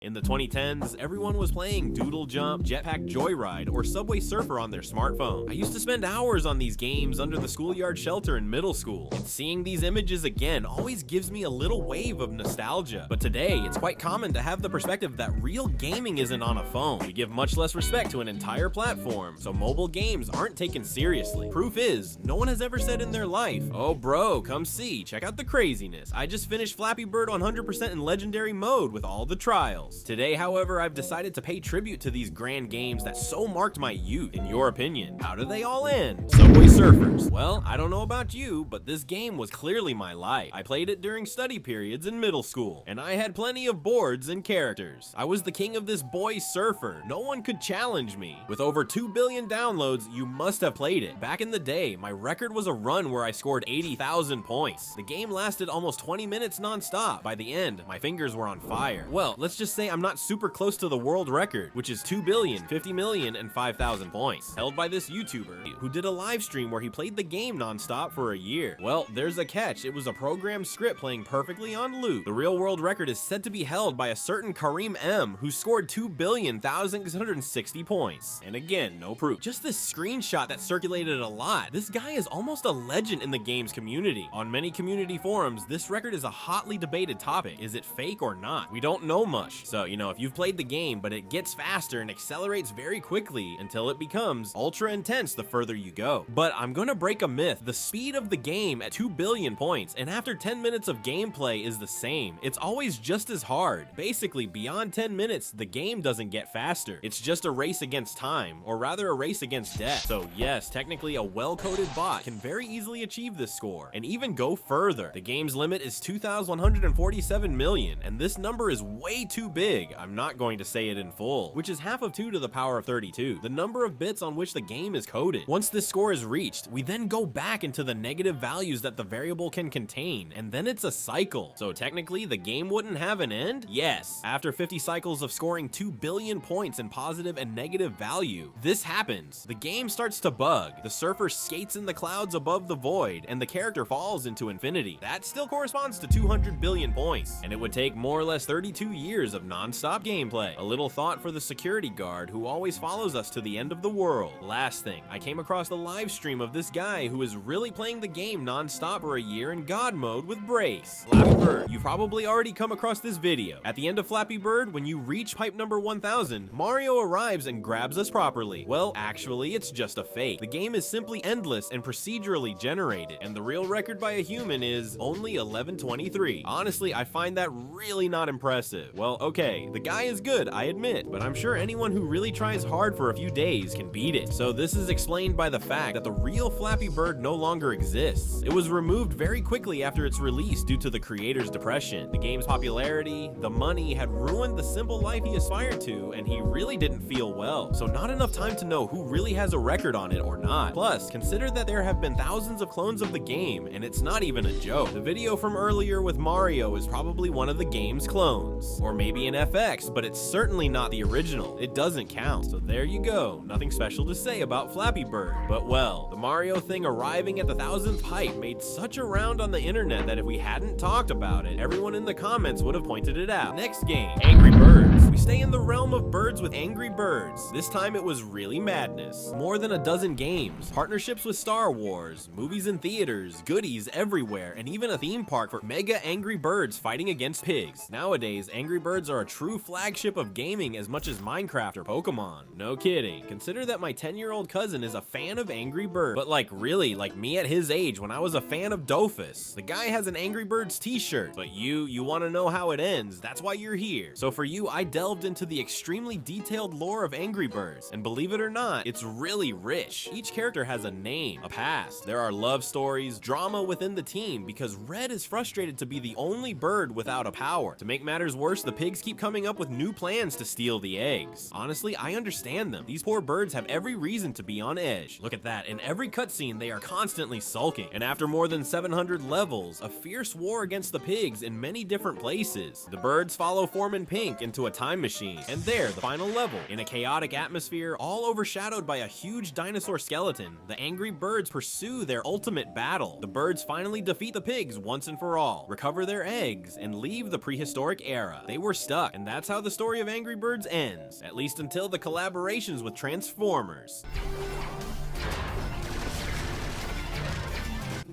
In the 2010s, everyone was playing Doodle Jump, Jetpack Joyride, or Subway Surfer on their smartphone. I used to spend hours on these games under the schoolyard shelter in middle school, and seeing these images again always gives me a little wave of nostalgia. But today, it's quite common to have the perspective that real gaming isn't on a phone. We give much less respect to an entire platform, so mobile games aren't taken seriously. Proof is, no one has ever said in their life, "Oh bro, come see, check out the craziness. I just finished Flappy Bird 100% in legendary mode with all the trials." Today, however, I've decided to pay tribute to these grand games that so marked my youth. In your opinion, how do they all end? Subway Surfers. Well, I don't know about you, but this game was clearly my life. I played it during study periods in middle school, and I had plenty of boards and characters. I was the king of this boy surfer. No one could challenge me. With over 2 billion downloads, you must have played it. Back in the day, my record was a run where I scored 80,000 points. The game lasted almost 20 minutes non-stop. By the end, my fingers were on fire. Well, let's just say I'm not super close to the world record, which is 2 billion, 50 million, and 5,000 points, held by this YouTuber who did a live stream where he played the game non-stop for a year. Well, there's a catch. It was a programmed script playing perfectly on loop. The real world record is said to be held by a certain Kareem M, who scored 2,660 points. And again, no proof. Just this screenshot that circulated a lot. This guy is almost a legend in the game's community. On many community forums, this record is a hotly debated topic. Is it fake or not? We don't know much. So, if you've played the game, but it gets faster and accelerates very quickly until it becomes ultra intense the further you go. But I'm gonna break a myth. The speed of the game at 2 billion points, and after 10 minutes of gameplay is the same. It's always just as hard. Basically, beyond 10 minutes, the game doesn't get faster. It's just a race against time, or rather a race against death. So yes, technically a well-coded bot can very easily achieve this score, and even go further. The game's limit is 2,147 million, and this number is way too big. I'm not going to say it in full, which is half of 2 to the power of 32, the number of bits on which the game is coded. Once this score is reached, we then go back into the negative values that the variable can contain, and then it's a cycle. So technically, the game wouldn't have an end? Yes. After 50 cycles of scoring 2 billion points in positive and negative value, this happens. The game starts to bug. The surfer skates in the clouds above the void, and the character falls into infinity. That still corresponds to 200 billion points, and it would take more or less 32 years of non-stop gameplay. A little thought for the security guard who always follows us to the end of the world. Last thing, I came across the live stream of this guy who is really playing the game non-stop for a year in God mode with Brace. Flappy Bird. You've probably already come across this video. At the end of Flappy Bird, when you reach pipe number 1000, Mario arrives and grabs us properly. Well, actually, it's just a fake. The game is simply endless and procedurally generated, and the real record by a human is only 1123. Honestly, I find that really not impressive. Well, okay, the guy is good, I admit, but I'm sure anyone who really tries hard for a few days can beat it. So this is explained by the fact that the real Flappy Bird no longer exists. It was removed very quickly after its release due to the creator's depression. The game's popularity, the money had ruined the simple life he aspired to, and he really didn't feel well. So not enough time to know who really has a record on it or not. Plus, consider that there have been thousands of clones of the game, and it's not even a joke. The video from earlier with Mario is probably one of the game's clones. Or maybe an FX, but it's certainly not the original. It doesn't count. So there you go. Nothing special to say about Flappy Bird. But well, the Mario thing arriving at the 1000th pipe made such a round on the internet that if we hadn't talked about it, everyone in the comments would have pointed it out. Next game, Angry Birds. We stay in the realm of birds with Angry Birds. This time it was really madness. More than a dozen games, partnerships with Star Wars, movies in theaters, goodies everywhere, and even a theme park for mega Angry Birds fighting against pigs. Nowadays, Angry Birds are a true flagship of gaming as much as Minecraft or Pokemon. No kidding. Consider that my 10-year-old cousin is a fan of Angry Birds. But like really, like me at his age when I was a fan of Dofus. The guy has an Angry Birds t-shirt. But you want to know how it ends. That's why you're here. So for you, I delved into the extremely detailed lore of Angry Birds. And believe it or not, it's really rich. Each character has a name, a past. There are love stories, drama within the team because Red is frustrated to be the only bird without a power. To make matters worse, the pigs keep coming up with new plans to steal the eggs. Honestly, I understand them. These poor birds have every reason to be on edge. Look at that. In every cutscene, they are constantly sulking. And after more than 700 levels, a fierce war against the pigs in many different places. The birds follow Foreman Pink into a time machine. And there, the final level. In a chaotic atmosphere, all overshadowed by a huge dinosaur skeleton, the angry birds pursue their ultimate battle. The birds finally defeat the pigs once and for all, recover their eggs, and leave the prehistoric era. They were stuck, and that's how the story of Angry Birds ends, at least until the collaborations with Transformers.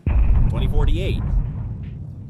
2048.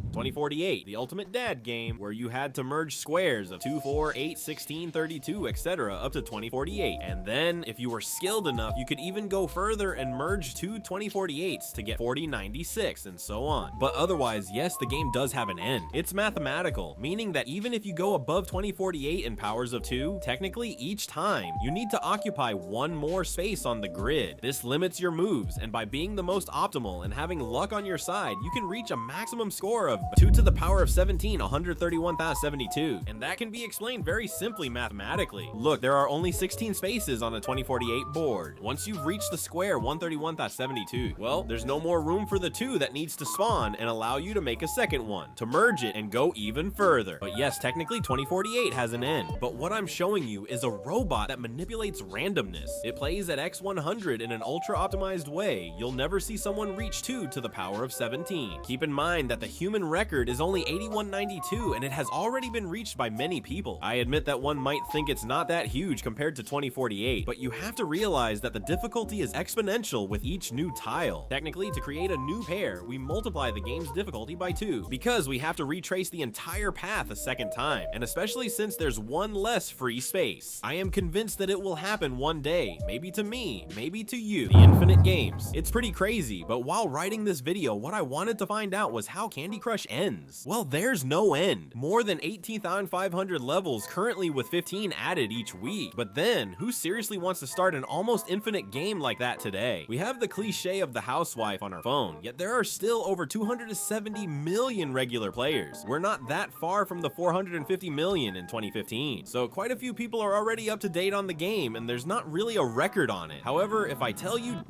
2048, the ultimate dad game, where you had to merge squares of 2, 4, 8, 16, 32, etc. up to 2048. And then, if you were skilled enough, you could even go further and merge two 2048s to get 4096 and so on. But otherwise, yes, the game does have an end. It's mathematical, meaning that even if you go above 2048 in powers of 2, technically each time, you need to occupy one more space on the grid. This limits your moves, and by being the most optimal and having luck on your side, you can reach a maximum score of 2 to the power of 17, 131,072, and that can be explained very simply mathematically. Look, there are only 16 spaces on a 2048 board. Once you've reached the square 131,072, well, there's no more room for the 2 that needs to spawn and allow you to make a second one, to merge it and go even further. But yes, technically 2048 has an end, but what I'm showing you is a robot that manipulates randomness. It plays at x100 in an ultra-optimized way. You'll never see someone reach 2 to the power of 17. Keep in mind that the human record is only 8192, and it has already been reached by many people. I admit that one might think it's not that huge compared to 2048, but you have to realize that the difficulty is exponential with each new tile. Technically, to create a new pair, we multiply the game's difficulty by 2, because we have to retrace the entire path a second time, and especially since there's one less free space. I am convinced that it will happen one day, maybe to me, maybe to you. The infinite games. It's pretty crazy, but while writing this video, what I wanted to find out was how Candy Crush ends. Well, there's no end. More than 18,500 levels currently, with 15 added each week. But then, who seriously wants to start an almost infinite game like that today? We have the cliche of the housewife on our phone, yet there are still over 270 million regular players. We're not that far from the 450 million in 2015. So quite a few people are already up to date on the game, and there's not really a record on it. However, if I tell you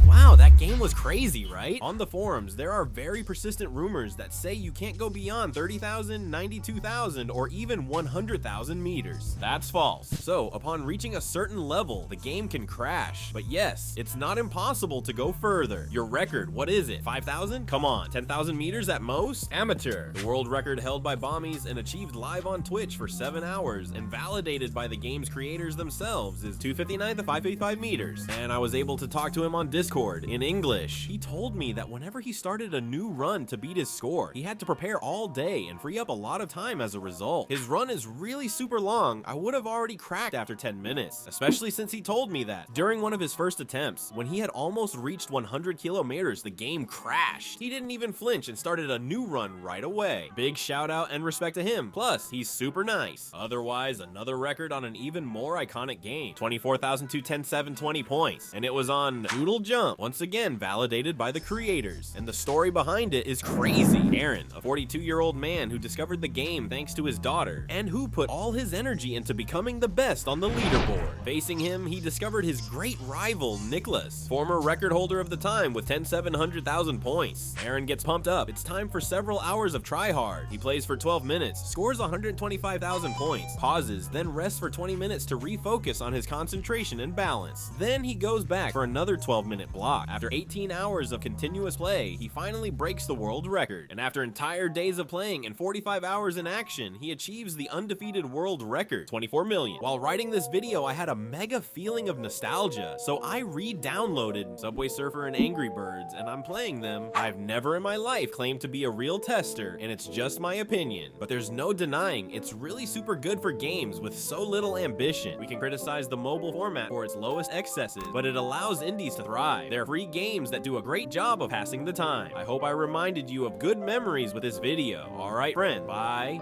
Wow, that game was crazy, right? On the forums, there are very persistent rumors that say you can't go beyond 30,000, 92,000, or even 100,000 meters. That's false. So, upon reaching a certain level, the game can crash. But yes, it's not impossible to go further. Your record, what is it? 5,000? Come on, 10,000 meters at most? Amateur. The world record held by Bommies and achieved live on Twitch for 7 hours and validated by the game's creators themselves is 259 to 555 meters. And I was able to talk to him on Discord in English. He told me that whenever he started a new run to beat his score, he had to prepare all day and free up a lot of time as a result. His run is really super long. I would have already cracked after 10 minutes, especially since he told me that. During one of his first attempts, when he had almost reached 100 kilometers, the game crashed. He didn't even flinch and started a new run right away. Big shout out and respect to him. Plus, he's super nice. Otherwise, another record on an even more iconic game. 24,210,720 points. And it was on Doodle Jump. Once again, validated by the creators. And the story behind it is crazy. Aaron, a 42-year-old man who discovered the game thanks to his daughter, and who put all his energy into becoming the best on the leaderboard. Facing him, he discovered his great rival, Nicholas, former record holder of the time with 10,700,000 points. Aaron gets pumped up. It's time for several hours of tryhard. He plays for 12 minutes, scores 125,000 points, pauses, then rests for 20 minutes to refocus on his concentration and balance. Then he goes back for another 12-minute block. After 18 hours of continuous play, he finally breaks the world record. And after entire days of playing and 45 hours in action, he achieves the undefeated world record, 24 million. While writing this video, I had a mega feeling of nostalgia, so I re-downloaded Subway Surfer and Angry Birds, and I'm playing them. I've never in my life claimed to be a real tester, and it's just my opinion. But there's no denying it's really super good for games with so little ambition. We can criticize the mobile format for its lowest excesses, but it allows indies to thrive. They're free games that do a great job of passing the time. I hope I reminded you of good memories with this video. Alright friend, bye.